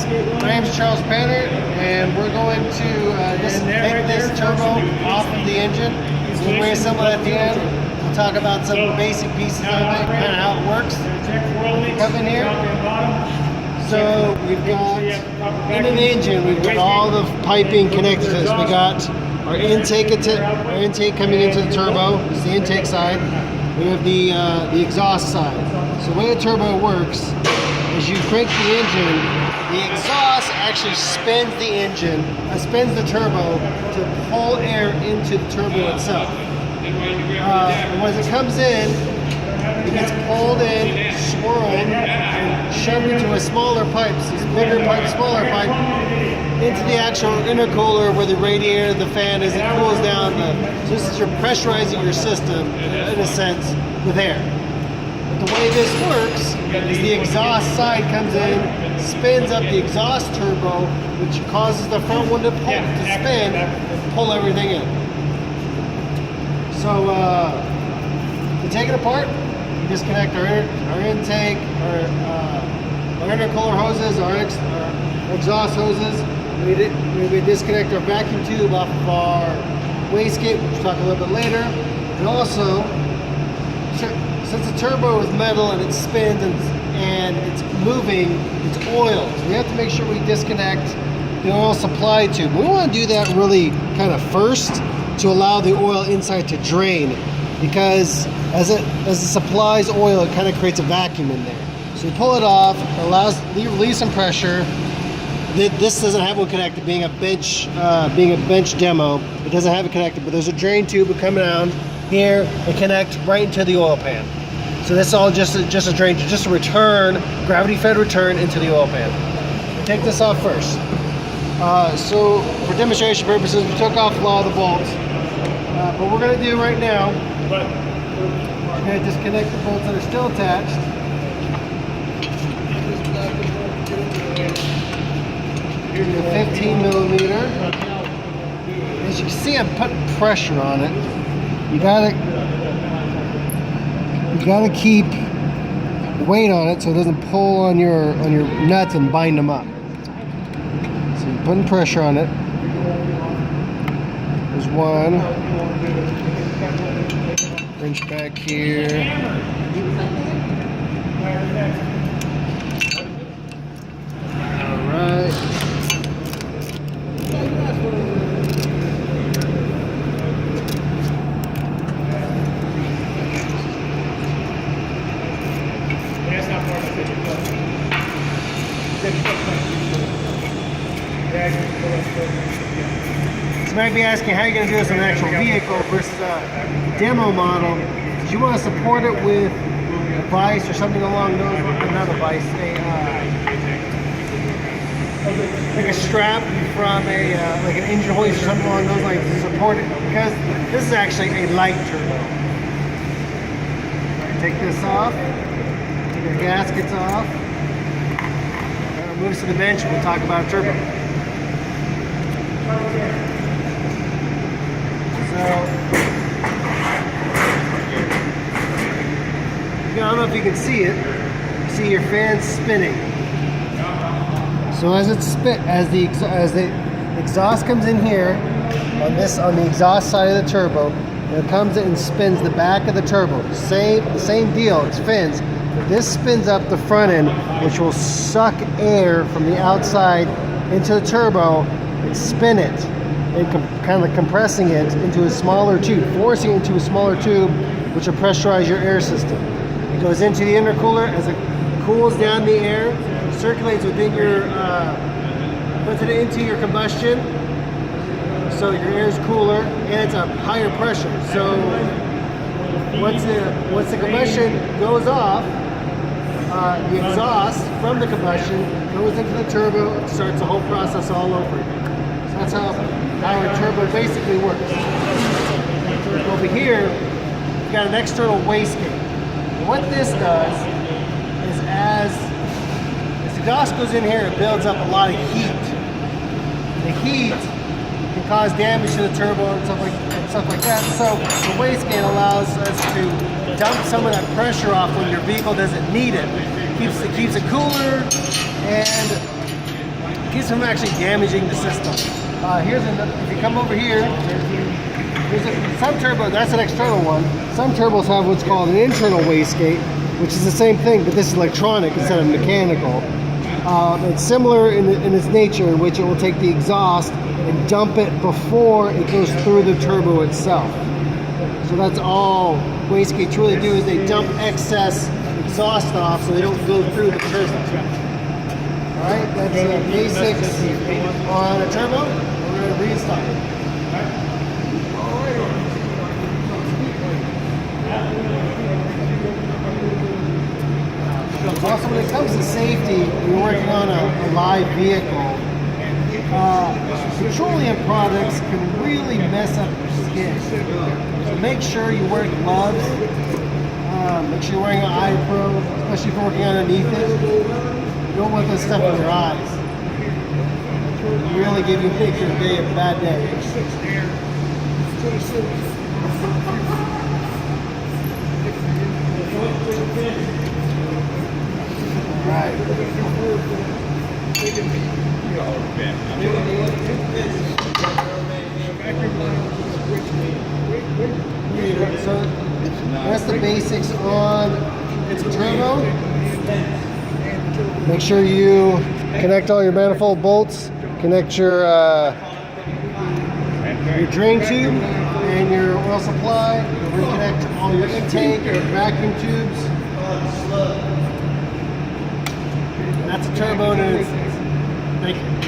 My name is Charles Panner, and we're going to just take this turbo off of the engine. We'll reassemble it at the end. We'll talk about some basic pieces of it, kind of how it works. Come in here. So we've got, in an engine, we've got all the piping connected to this. We got our intake coming into the turbo. This is the intake side. We have the exhaust side. So the way the turbo works is you crank the engine, the exhaust actually spins the engine, spins the turbo to pull air into the turbo itself. When it comes in, it gets pulled in, swirled, and shoved into a smaller pipe, these bigger pipe, smaller pipe, into the actual intercooler where the radiator, the fan is, it cools down. So this is, you're pressurizing your system, in a sense, with air. But the way this works is the exhaust side comes in, spins up the exhaust turbo, which causes the front one to spin and pull everything in. So to take it apart, we disconnect our intake, our intercooler hoses, our exhaust hoses. We disconnect our vacuum tube off of our wastegate, which we'll talk a little bit later. And also, since the turbo is metal and it spins and it's moving, it's oil. So we have to make sure we disconnect the oil supply tube. We want to do that really kind of first to allow the oil inside to drain, because as it supplies oil, it kind of creates a vacuum in there. So we pull it off, it release some pressure. This doesn't have one connected, being a bench demo. It doesn't have it connected, but there's a drain tube coming down here and connect right into the oil pan. So that's all just a drain, just a return, gravity-fed return into the oil pan. We'll take this off first. So for demonstration purposes, we took off a lot of the bolts. What we're going to do right now, we're going to disconnect the bolts that are still attached. Here's a 15 millimeter. As you can see, I'm putting pressure on it. You gotta keep weight on it so it doesn't pull on your nuts and bind them up. So you're putting pressure on it. There's one. Wrench back here. Alright. So you might be asking how you're going to do this on an actual vehicle versus a demo model. Because you want to support it with a vise or something along those lines. Not a vise, like a strap from like an engine hoist or something along those lines to support it. Because this is actually a light turbo. Take this off. Take the gaskets off. Move this to the bench and we'll talk about a turbo. So, I don't know if you can see it. You see your fan spinning. So as the exhaust comes in here on the exhaust side of the turbo, and it comes in and spins the back of the turbo. The same deal. It spins. This spins up the front end, which will suck air from the outside into the turbo and spin it, and kind of compressing it into a smaller tube, forcing it into a smaller tube, which will pressurize your air system. It goes into the intercooler as it cools down the air, circulates within your, puts it into your combustion, so your air is cooler and it's a higher pressure. So once the combustion goes off, the exhaust from the combustion goes into the turbo and starts the whole process all over again. So that's how a turbo basically works. Over here, you've got an external wastegate. And what this does is as this exhaust goes in here, it builds up a lot of heat. The heat can cause damage to the turbo and stuff like that. So the wastegate allows us to dump some of that pressure off when your vehicle doesn't need it. Keeps it cooler and keeps from actually damaging the system. Here's another, if you come over here, some turbos, that's an external one. Some turbos have what's called an internal wastegate, which is the same thing, but this is electronic instead of mechanical. It's similar in its nature, in which it will take the exhaust and dump it before it goes through the turbo itself. So that's all wastegates really do, is they dump excess exhaust off so they don't go through the turbo. Alright, that's basics on a turbo. We're going to reinstall it. Also, when it comes to safety, when you're working on a live vehicle, petroleum products can really mess up your skin. So make sure you wear gloves. Make sure you're wearing an eye pro, especially if you're working underneath it. You don't want this stuff in your eyes. It'll really make your day a bad day. Right. So that's the basics on turbo. Make sure you connect all your manifold bolts, connect your drain tube and your oil supply, reconnect all your intake, your vacuum tubes. That's a turbo in an instance. Thank you.